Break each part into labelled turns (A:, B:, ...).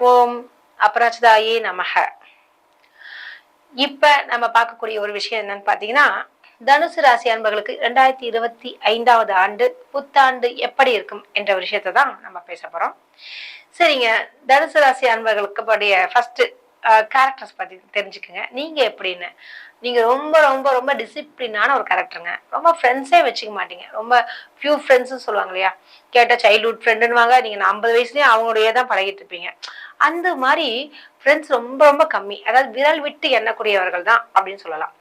A: ஓம் அபராஜிதாயே நமக. இப்ப நம்ம பார்க்கக்கூடிய ஒரு விஷயம் என்னன்னு பாத்தீங்கன்னா, தனுசு ராசி அன்பர்களுக்கு 2025வது ஆண்டு புத்தாண்டு எப்படி இருக்கும் என்ற விஷயத்தை தான் நம்ம பேச போறோம். சரிங்க, தனுசு ராசி அன்பர்களுக்கு படைய ஃபர்ஸ்ட் கேரக்டர்ஸ் பத்தி தெரிஞ்சுக்குங்க. நீங்க எப்படின்னு, நீங்க ரொம்ப ரொம்ப ரொம்ப டிசிப்ளினான ஒரு கேரக்டருங்க. ரொம்ப ஃப்ரெண்ட்ஸே வச்சுக்க மாட்டீங்க. ரொம்ப ஃபியூ ஃப்ரெண்ட்ஸ்னு சொல்லுவாங்க இல்லையா, கேட்ட சைல்ட்ஹுட் ஃப்ரெண்டுன்னுவாங்க. நீங்க 50 வயசுலயும் அவங்களுடைய தான் பழகிட்டு இருப்பீங்க. அந்த மாதிரி ஃப்ரெண்ட்ஸ் ரொம்ப ரொம்ப கம்மி. அதாவது விரல் விட்டு எண்ணக்கூடியவர்கள் தான் அப்படின்னு சொல்லலாம்.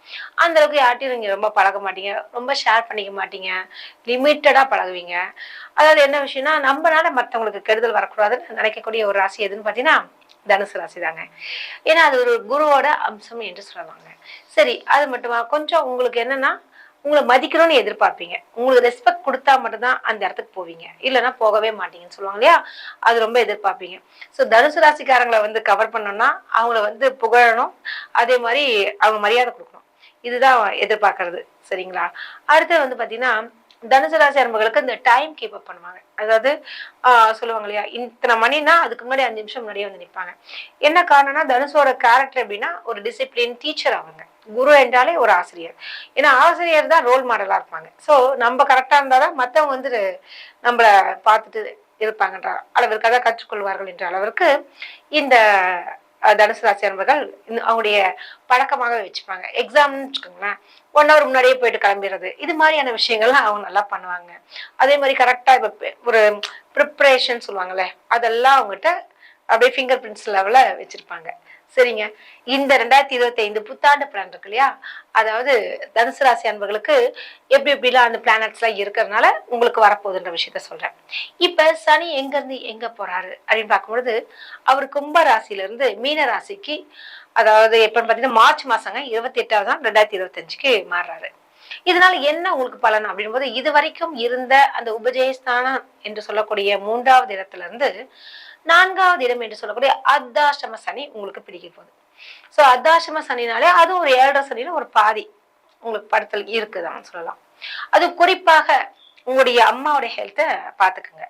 A: அந்த அளவுக்கு யார்ட்டையும் நீங்க ரொம்ப பழக மாட்டீங்க. ரொம்ப ஷேர் பண்ணிக்க மாட்டீங்க. லிமிட்டடா பழகுவீங்க. அதாவது என்ன விஷயம்னா, நம்மனால மத்தவங்களுக்கு கெடுதல் வரக்கூடாதுன்னு நினைக்கக்கூடிய ஒரு ராசி எதுன்னு பாத்தீங்கன்னா தனுசு ராசி தாங்க. ஏன்னா அது ஒரு குருவோட அம்சம் என்று சொல்லலாங்க. சரி, அது மட்டுமா, கொஞ்சம் உங்களுக்கு என்னன்னா, உங்களை மதிக்கணும்னு எதிர்பார்ப்பீங்க. உங்களுக்கு ரெஸ்பெக்ட் கொடுத்தா மட்டும்தான் அந்த இடத்துக்கு போவீங்க, இல்லைன்னா போகவே மாட்டீங்கன்னு சொல்லுவாங்க இல்லையா, அது ரொம்ப எதிர்பார்ப்பீங்க. ஸோ தனுசு ராசிக்காரங்களை வந்து கவர் பண்ணணும்னா அவங்கள வந்து புகழணும், அதே மாதிரி அவங்க மரியாதை கொடுக்கணும். இதுதான் எதிர்பார்க்கறது. சரிங்களா? அடுத்து வந்து பாத்தீங்கன்னா, தனுசு ராசி அன்பர்களுக்கு இந்த டைம் கீப் அப் பண்ணுவாங்க. அதாவது சொல்லுவாங்க இல்லையா, இத்தனை மணினா அதுக்கு முன்னாடி 5 நிமிஷம் முன்னாடியே வந்து நிற்பாங்க. என்ன காரணம்னா, தனுஷோட கேரக்டர் எப்படின்னா ஒரு டிசிப்ளின் டீச்சர் அவங்க. குரு என்றாலே ஒரு ஆசிரியர். ஏன்னா ஆசிரியர் தான் ரோல் மாடலா இருப்பாங்க. ஸோ நம்ம கரெக்டா இருந்தாதான் மற்றவங்க வந்து நம்மள பார்த்துட்டு இருப்பாங்கன்ற அளவிற்கு, அதை கற்றுக்கொள்வார்கள் என்ற அளவிற்கு இந்த தனுசு ராசி அன்பர்கள் அவங்களுடைய பழக்கமாகவே வச்சுப்பாங்க. எக்ஸாம்னு வச்சுக்கோங்களேன், 1 ஹவர் முன்னாடியே போயிட்டு கிளம்பிடுறது, இது மாதிரியான விஷயங்கள்லாம் அவங்க நல்லா பண்ணுவாங்க. அதே மாதிரி கரெக்டா இப்ப ஒரு ப்ரிப்பரேஷன் சொல்லுவாங்கல்ல, அதெல்லாம் அவங்ககிட்ட அப்படியே ஃபிங்கர் பிரிண்ட்ஸ் லெவல்ல வச்சிருப்பாங்க. சரிங்க, இந்த 2025 புத்தாண்டு பிளான் இருக்கு இல்லையா, அதாவது தனுசு ராசி அன்பர்களுக்கு எப்படி எப்படிலாம் அந்த பிளானட்ஸ் எல்லாம் இருக்கிறதுனால உங்களுக்கு வரப்போகுதுன்ற விஷயத்த சொல்றேன். இப்ப சனி எங்க இருந்து எங்க போறாரு அப்படின்னு பார்க்கும்பொழுது, அவர் கும்ப ராசியில இருந்து மீன ராசிக்கு, அதாவது எப்பன்னு பாத்தீங்கன்னா மார்ச் மாசங்க 28வது தான் 2025க்கு மாறுறாரு. இதனால என்ன உங்களுக்கு பலன் அப்படின் போது, இது வரைக்கும் இருந்த அந்த உபஜயஸ்தானம் என்று சொல்லக்கூடிய 3வது இடத்துல இருந்து 4வது இடம் என்று சொல்லக்கூடிய அர்த்தாஷ்டம சனி உங்களுக்கு பிடிக்க போகுது. சோ அர்த்தாஷ்டம சனினாலே அது ஒரு 7.5 சனியில ஒரு பாதி உங்களுக்கு படுத்தல் இருக்குதான் சொல்லலாம். அது குறிப்பாக உங்களுடைய அம்மாவுடைய ஹெல்த்தை பாத்துக்குங்க.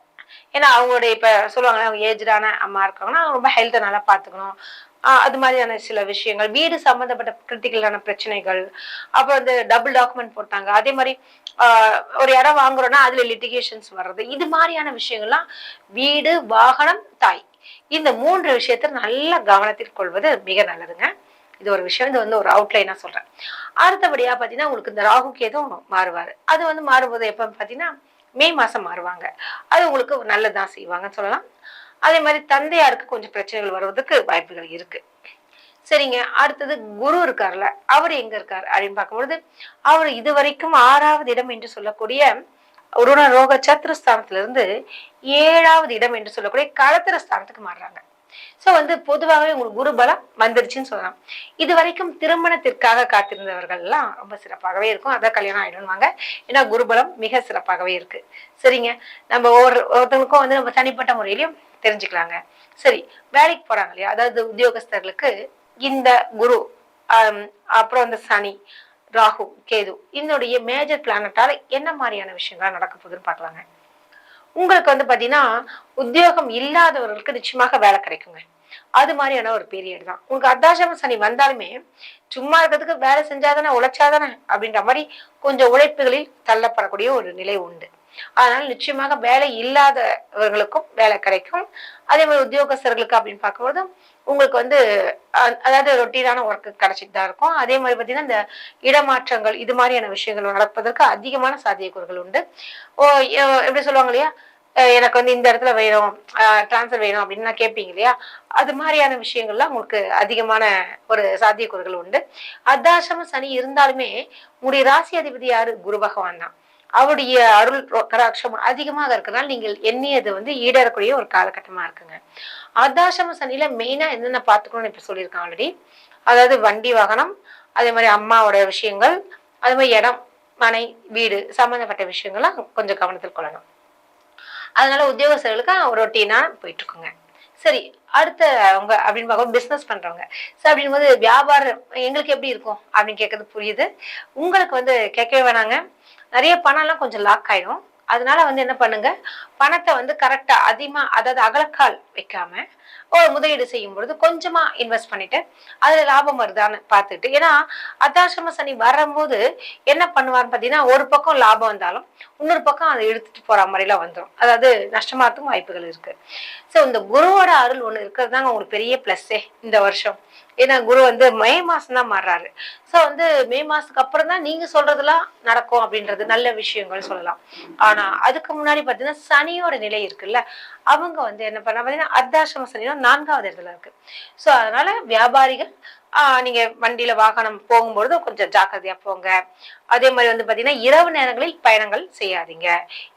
A: ஏன்னா அவங்களுடைய இப்ப சொல்லுவாங்க, அவங்க ஏஜ்டான அம்மா இருக்காங்கன்னா ரொம்ப ஹெல்த்தை நல்லா பாத்துக்கணும். அது மாதிரியான சில விஷயங்கள், வீடு சம்பந்தப்பட்ட கிரிட்டிக்கலான பிரச்சனைகள், அப்புறம் வந்து டபுள் டாக்குமெண்ட் போட்டாங்க, அதே மாதிரி ஒரு இடம் வாங்குறோம்னா அதுல லிட்டிகேஷன்ஸ் வர்றது, இது மாதிரியான விஷயங்கள்லாம் வீடு, வாகனம், தாய், இந்த 3 விஷயத்த நல்ல கவனத்தில் கொள்வது மிக நல்லதுங்க. இது ஒரு விஷயம். இது வந்து ஒரு அவுட்லைனா சொல்றேன். அடுத்தபடியா பாத்தீங்கன்னா, உங்களுக்கு இந்த ராகு கேதும் மாறுவாரு. அது வந்து மாறும்போது எப்ப பாத்தீங்கன்னா மே மாசம் மாறுவாங்க. அது உங்களுக்கு நல்லதுதான் செய்வாங்கன்னு சொல்லலாம். அதே மாதிரி தந்தையாருக்கு கொஞ்சம் பிரச்சனைகள் வருவதற்கு வாய்ப்புகள் இருக்கு. சரிங்க, அடுத்தது குரு இருக்காருல்ல, அவர் எங்க இருக்காரு அப்படின்னு பார்க்கும்பொழுது, அவர் இதுவரைக்கும் 6வது இடம் என்று சொல்லக்கூடிய ருண ரோக சத்ருஸ்தானத்துல இருந்து 7வது இடம் என்று சொல்லக்கூடிய களத்திர ஸ்தானத்துக்கு மாறுறாங்க. சோ வந்து பொதுவாகவே உங்களுக்கு குரு பலம் வந்துருச்சுன்னு சொல்லலாம். இது வரைக்கும் திருமணத்திற்காக காத்திருந்தவர்கள் எல்லாம் ரொம்ப சிறப்பாகவே இருக்கும். அதான் கல்யாணம் ஆயிடுவாங்க. ஏன்னா குருபலம் மிக சிறப்பாகவே இருக்கு. சரிங்க, நம்ம ஒவ்வொருத்தவங்களுக்கும் வந்து நம்ம தனிப்பட்ட முறையிலையும் தெரிஞ்சுக்கலாங்க. சரி, வேலைக்கு போறாங்க இல்லையா, அதாவது உத்தியோகஸ்தர்களுக்கு இந்த குரு அப்புறம் இந்த சனி, ராகு, கேது இதனுடைய மேஜர் பிளானட்டால என்ன மாதிரியான விஷயங்கள் நடக்க போகுதுன்னு பார்க்கலாங்க. உங்களுக்கு வந்து பாத்தீங்கன்னா, உத்தியோகம் இல்லாதவர்களுக்கு நிச்சயமாக வேலை கிடைக்குங்க. அது மாதிரியான ஒரு பீரியட் தான். உங்களுக்கு அர்த்தாஷ்டம சனி வந்தாலுமே சும்மா இருக்கிறதுக்கு வேலை செஞ்சாதானே, உழைச்சாதானே அப்படின்ற மாதிரி கொஞ்சம் உழைப்புகளில் தள்ளப்படக்கூடிய ஒரு நிலை உண்டு. அதனால நிச்சயமாக வேலை இல்லாதவர்களுக்கும் வேலை கிடைக்கும். அதே மாதிரி உத்தியோகஸ்தர்களுக்கு அப்படின்னு பார்க்கும்போது உங்களுக்கு வந்து அதாவது ரொட்டீனான ஒர்க் கிடைச்சிட்டு தான் இருக்கும். அதே மாதிரி பார்த்தீங்கன்னா, இந்த இடமாற்றங்கள் இது மாதிரியான விஷயங்கள் நடப்பதற்கு அதிகமான சாத்தியக்கூறுகள் உண்டு. ஓ, எப்படி சொல்லுவாங்க இல்லையா, எனக்கு வந்து இந்த இடத்துல வேணும், டிரான்ஸ்ஃபர் வேணும் அப்படின்னு நான் கேட்பீங்க இல்லையா, அது மாதிரியான விஷயங்கள்லாம் உங்களுக்கு அதிகமான ஒரு சாத்தியக்கூறுகள் உண்டு. அர்த்தாஷ்டம சனி இருந்தாலுமே உங்களுடைய ராசி அதிபதி யாரு, குரு பகவான் தான். அவருடைய அருள் கடாட்சம் அதிகமாக இருக்கிறதுனால நீங்கள் எண்ணியது வந்து ஈடேறக்கூடிய ஒரு காலகட்டமா இருக்குங்க. அர்த்தாஷ்டம சனியில மெயினா என்னென்ன பாத்துக்கணும்னு இப்ப சொல்லியிருக்கேன் ஆல்ரெடி. அதாவது வண்டி வாகனம், அதே மாதிரி அம்மாவோட விஷயங்கள், அதே மாதிரி இடம், மனை, வீடு சம்பந்தப்பட்ட விஷயங்கள்லாம் கொஞ்சம் கவனத்தில் கொள்ளணும். அதனால உத்தியோகஸ்தர்களுக்கு ஒரு ரொட்டீனா போயிட்டு இருக்குங்க. சரி, அடுத்த அவங்க அப்படின்னு பார்க்க பிசினஸ் பண்றவங்க. சோ அப்படின் போது வியாபாரம் எங்களுக்கு எப்படி இருக்கும் அப்படின்னு கேட்கறது புரியுது. உங்களுக்கு வந்து கேட்கவே வேணாங்க. நிறைய பணம் எல்லாம் கொஞ்சம் லாக் ஆயிடும். அதனால வந்து என்ன பண்ணுங்க, பணத்த வந்து கரெக்ட்டா அதிகமா அதாவது அகலக்கால் வைக்காம, ஒரு முதலீடு செய்யும் பொழுது கொஞ்சமா இன்வெஸ்ட் பண்ணிட்டு, அதுல லாபம் வருதான்னு பார்த்துட்டு ஏன்னா அர்த்தாசிரம சனி வரும்போது என்ன பண்ணுவார்ன்னு பார்த்தீங்கன்னா, ஒரு பக்கம் லாபம் வந்தாலும், இன்னொரு பக்கம் அத இழுத்துட்டு போற மாரிலாம் வந்துரும். அதாவது நஷ்டமாகறதுக்கும் வாய்ப்புகள் இருக்கு. ஸோ இந்த குருவோட அருள் ஒண்ணு இருக்கிறது தாங்க உங்களுக்கு பெரிய பிளஸ்ஸே இந்த வருஷம். ஏன்னா குரு வந்து மே மாசம் தான் மாறுறாரு. ஸோ வந்து மே மாசத்துக்கு அப்புறம் தான் நீங்க சொல்றதெல்லாம் நடக்கும் அப்படின்றது நல்ல விஷயங்கள் சொல்லலாம். ஆனா அதுக்கு முன்னாடி பார்த்தீங்கன்னா, சனியோட நிலை இருக்குல்ல, அவங்க வந்து என்ன பண்ணா பார்த்தீங்கன்னா, அர்த்தாசிரம சனினா 4வது இடத்துல இருக்கு. ஸோ அதனால வியாபாரிகள் நீங்க வண்டியில வாகனம் போகும்பொழுது கொஞ்சம் ஜாக்கிரதையா போங்க. அதே மாரி வந்து பார்த்தீங்கன்னா, இரவு நேரங்களில் பயணங்கள் செய்யாதீங்க.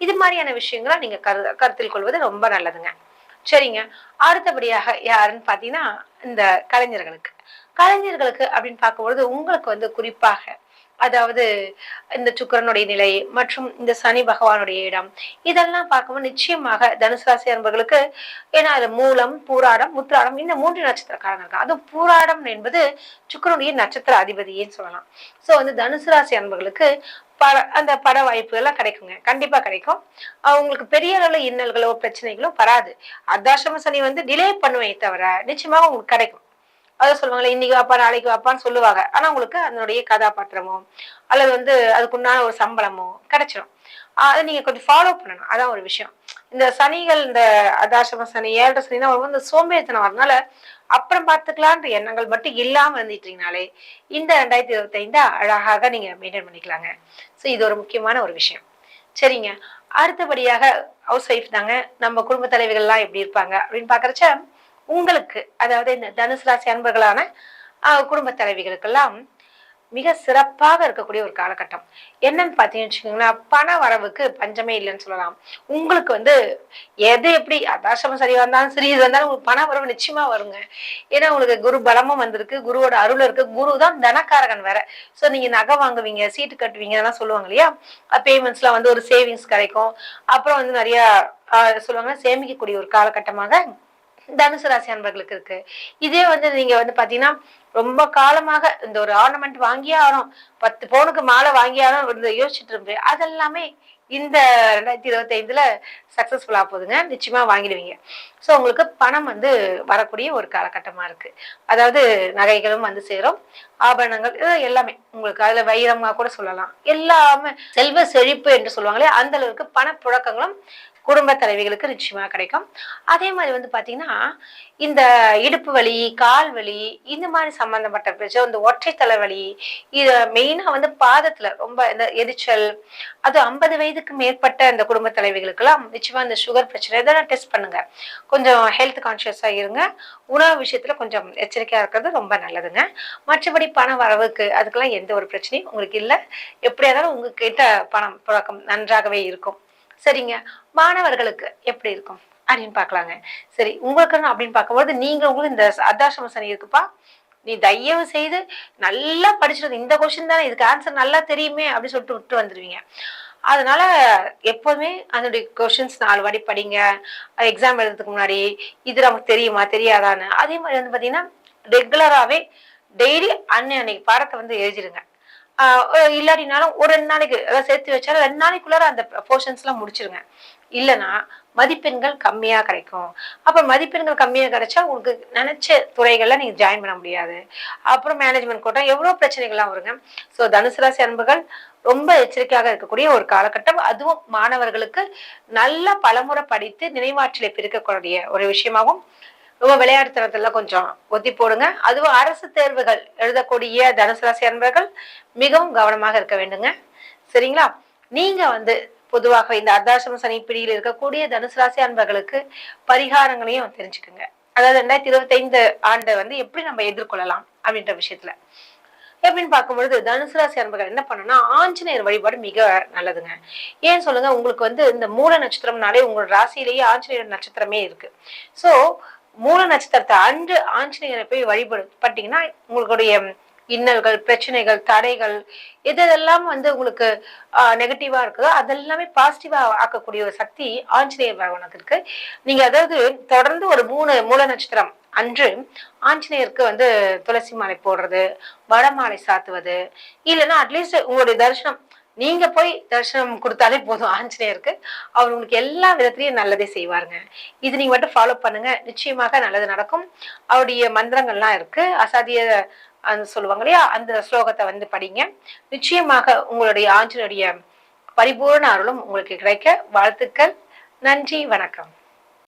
A: இது மாரியான விஷயங்கள நீங்க கருத்தில் கொள்வது ரொம்ப நல்லதுங்க. சரிங்க. அடுத்தபடியாக யாருன்னு பார்த்தீங்கன்னா, இந்த கலைஞர்களுக்கு. கலைஞர்களுக்கு அப்படின்னு பார்க்கும்பொழுது, உங்களுக்கு வந்து குறிப்பாக அதாவது இந்த சுக்கிரனுடைய நிலை மற்றும் இந்த சனி பகவானுடைய இடம், இதெல்லாம் பார்க்கும்போது நிச்சயமாக தனுசு ராசி அன்பர்களுக்கு ஏன்னா அது மூலம், பூராடம், உத்திராடம் இந்த 3 நட்சத்திரக்காரங்க இருக்காங்க. அதுவும் பூராடம் என்பது சுக்கிரனுடைய நட்சத்திர அதிபதின்னு சொல்லலாம். சோ வந்து தனுசு ராசி அன்பர்களுக்கு அந்த பட வாய்ப்பு எல்லாம் கிடைக்குங்க. கண்டிப்பா கிடைக்கும். அவங்களுக்கு பெரிய அளவுல இன்னல்களோ, பிரச்சனைகளோ வராது. அர்த்தாசிரம சனி வந்து டிலே பண்ணுமே தவிர, நிச்சயமாக உங்களுக்கு கிடைக்கும். அதான் சொல்லுவாங்கல்ல, இன்னைக்கு வாப்பா, நாளைக்கு வாப்பான்னு சொல்லுவாங்க. ஆனா உங்களுக்கு அதனுடைய கதாபாத்திரமோ, அல்லது வந்து அதுக்குண்டான ஒரு சம்பளமோ கிடைச்சிடும். அத நீங்க கொஞ்சம் ஃபாலோ பண்ணணும். அதான் ஒரு விஷயம். இந்த சனிகள் இந்த அர்த்தாசிரம சனி, 7 சனினா இந்த சோம்பேறித்தனம் வரனால, அப்புறம் பார்த்துக்கலான்ற எண்ணங்கள் மட்டும் இல்லாம இருந்துட்டீங்கனாலே, இந்த 2025 அழகாக நீங்க மெயின்டெயின் பண்ணிக்கலாங்க. சோ இது ஒரு முக்கியமான ஒரு விஷயம். சரிங்க. அடுத்தபடியாக ஹவுஸ் ஒய்ஃப் தாங்க. நம்ம குடும்ப தலைவிகள்லாம் எப்படி இருப்பாங்க அப்படின்னு பார்க்கறச்ச, உங்களுக்கு அதாவது இந்த தனுசு ராசி அன்பர்களான குடும்ப தலைவிகளுக்கெல்லாம் மிக சிறப்பாக இருக்கக்கூடிய ஒரு காலகட்டம். என்னன்னு பார்த்தீங்கன்னு வச்சுக்கோங்களேன், பண வரவுக்கு பஞ்சமே இல்லைன்னு சொல்லலாம். உங்களுக்கு வந்து எது எப்படி அர்த்தாசிரமம் சரி வந்தாலும் சரி, இது வந்தாலும் உங்களுக்கு பண வரவு நிச்சயமா வருங்க. ஏன்னா உங்களுக்கு குரு பலமும் வந்திருக்கு, குருவோட அருள் இருக்கு. குரு தான் தனக்காரகன் வேற. ஸோ நீங்க நகை வாங்குவீங்க, சீட்டு கட்டுவீங்க அதெல்லாம் சொல்லுவாங்க இல்லையா? பேமெண்ட்ஸ்லாம் வந்து ஒரு சேவிங்ஸ் கிடைக்கும். அப்புறம் வந்து நிறைய சொல்லுவாங்க சேமிக்கக்கூடிய ஒரு காலகட்டமாக தனுசு ராசி அன்பர்களுக்கு இருக்கு. இதே வந்து நீங்க வந்து பாத்தீங்கன்னா, ரொம்ப காலமாக இந்த ஒரு ஆர்னமெண்ட் வாங்கியே ஆகணும். 10 பவுனுக்கு மாலை வாங்கியே ஆகணும் யோசிச்சுட்டு இருப்பேன். அதெல்லாமே இந்த 2025ல சக்சஸ்ஃபுல்லா போகுதுங்க. நிச்சயமா வாங்கிடுவீங்க. ஸோ உங்களுக்கு பணம் வந்து வரக்கூடிய ஒரு காலகட்டமா இருக்கு. அதாவது நகைகளும் வந்து சேரும். ஆபரணங்கள் எல்லாமே உங்களுக்கு அதுல வைரமா கூட சொல்லலாம். எல்லாமே செல்வ செழிப்பு என்று சொல்லுவாங்களே அந்த அளவுக்கு பணப்புழக்கங்களும் குடும்ப தலைவிகளுக்கு நிச்சயமா கிடைக்கும். அதே மாதிரி வந்து பாத்தீங்கன்னா, இந்த இடுப்பு வலி, கால் வலி இந்த மாதிரி சம்பந்தப்பட்ட பிரச்சனை, இந்த ஒற்றை தலைவலி, இது மெயினா வந்து பாதத்துல ரொம்ப இந்த எரிச்சல், அது 50 வயதுக்கு மேற்பட்ட இந்த குடும்ப தலைவிகளுக்கெல்லாம் நிச்சயமா இந்த சுகர் பிரச்சனை இதெல்லாம் டெஸ்ட் பண்ணுங்க. கொஞ்சம் ஹெல்த் கான்சியஸா இருங்க. உணவு விஷயத்துல கொஞ்சம் எச்சரிக்கையா இருக்கிறது ரொம்ப நல்லதுங்க. மற்றபடி பண வரவுக்கு அதுக்கெல்லாம் எந்த ஒரு பிரச்சனையும் உங்களுக்கு இல்ல. எப்படியா இருந்தாலும் உங்ககிட்ட பணம் புழக்கம் நன்றாகவே இருக்கும். சரிங்க. மாணவர்களுக்கு எப்படி இருக்கும்? அப்படின்னு பார்க்கலாங்க. சரி, உங்களுக்குன்னு அப்படின்னு பார்க்கும்போது, நீங்க உங்களுக்கு இந்த அர்த்தாசிரம சனி இருக்குப்பா. நீ தயவு செய்து நல்லா படிச்சுட்டு இந்த கொஸ்டின் தானே இதுக்கு ஆன்சர் நல்லா தெரியுமே அப்படின்னு சொல்லிட்டு விட்டு வந்துருவீங்க. அதனால எப்போதுமே அதனுடைய கொஸ்டின்ஸ் 4 வாட்டி படிங்க. எக்ஸாம் எழுதுறதுக்கு முன்னாடி இது நமக்கு தெரியுமா தெரியாதான்னு. அதே மாதிரி வந்து பாத்தீங்கன்னா, ரெகுலராவே டெய்லி அன்னைக்கு பாடத்தை வந்து எழுதிடுங்க. இல்லாட்டினாலும் ஒரு 2 நாளைக்கு அதாவது சேர்த்து வச்சாலும் 2 நாளைக்குள்ளார அந்த போர்ஷன்ஸ் எல்லாம் முடிச்சிருங்க. இல்லைன்னா மதிப்பெண்கள் கம்மியா கிடைக்கும். அப்ப மதிப்பெண்கள் கம்மியா கிடைச்சா உங்களுக்கு நினைச்ச துறைகள்ல நீங்க ஜாயின் பண்ண முடியாது. அப்புறம் மேனேஜ்மெண்ட் கோட்டா எவ்வளவு பிரச்சனைகள்லாம் வருங்க. சோ தனுசு ராசி அன்புகள் ரொம்ப எச்சரிக்கையாக இருக்கக்கூடிய ஒரு காலகட்டம். அதுவும் மாணவர்களுக்கு நல்ல பலமுறை படித்து நினைவாற்றலை பெருக்கக்கூடிய ஒரு விஷயமாகவும் ரொம்ப விளையாட்டுத்தனத்துல கொஞ்சம் ஒத்தி போடுங்க. அதுவும் அரசு தேர்வுகள் எழுதக்கூடிய தனுசு ராசி அன்பர்கள் மிகவும் கவனமாக இருக்க வேண்டுங்க. சரிங்களா? நீங்க வந்து பொதுவாக இந்த அர்த்தாசிரம சனி பிடியில் இருக்கக்கூடிய தனுசு ராசி அன்பர்களுக்கு பரிகாரங்களையும் தெரிஞ்சுக்குங்க. அதாவது 2025 ஆண்டை வந்து எப்படி நம்ம எதிர்கொள்ளலாம் அப்படின்ற விஷயத்துல எப்படின்னு பார்க்கும்பொழுது தனுசு ராசி அன்பர்கள் என்ன பண்ணணும்னா ஆஞ்சநேயர் வழிபாடு மிக நல்லதுங்க. ஏன் சொல்லுங்க, உங்களுக்கு வந்து இந்த மூல நட்சத்திரம்னாலே உங்களோட ராசியிலேயே ஆஞ்சநேயர் நட்சத்திரமே இருக்கு. சோ மூல நட்சத்திரத்தை அன்று ஆஞ்சநேயரை போய் வழிபட்டீங்கன்னா உங்களுடைய இன்னல்கள், பிரச்சனைகள், தடைகள் எதெல்லாம் வந்து உங்களுக்கு நெகட்டிவா இருக்குதோ அதெல்லாமே பாசிட்டிவா ஆக்கக்கூடிய ஒரு சக்தி ஆஞ்சநேயர் பகவானுக்கு இருக்கு. நீங்க அதாவது தொடர்ந்து ஒரு 3 மூல நட்சத்திரம் அன்று ஆஞ்சநேயருக்கு வந்து துளசி மாலை போடுறது, வடமாலை சாத்துவது, இல்லைன்னா அட்லீஸ்ட் உங்களுடைய தரிசனம் நீங்க போய் தரிசனம் கொடுத்தாலே போதும் ஆஞ்சநேயருக்கு. அவர் உங்களுக்கு எல்லா விதத்திலயும் நல்லதே செய்வாருங்க. இது நீங்க மட்டும் ஃபாலோ பண்ணுங்க. நிச்சயமாக நல்லது நடக்கும். அவருடைய மந்திரங்கள்லாம் இருக்கு. அசாத்திய சொல்லுவாங்க இல்லையா? அந்த ஸ்லோகத்த வந்து படிங்க. நிச்சயமாக உங்களுடைய ஆஞ்சநேயருடைய பரிபூரண அருளும் உங்களுக்கு கிடைக்க வாழ்த்துக்கள். நன்றி, வணக்கம்.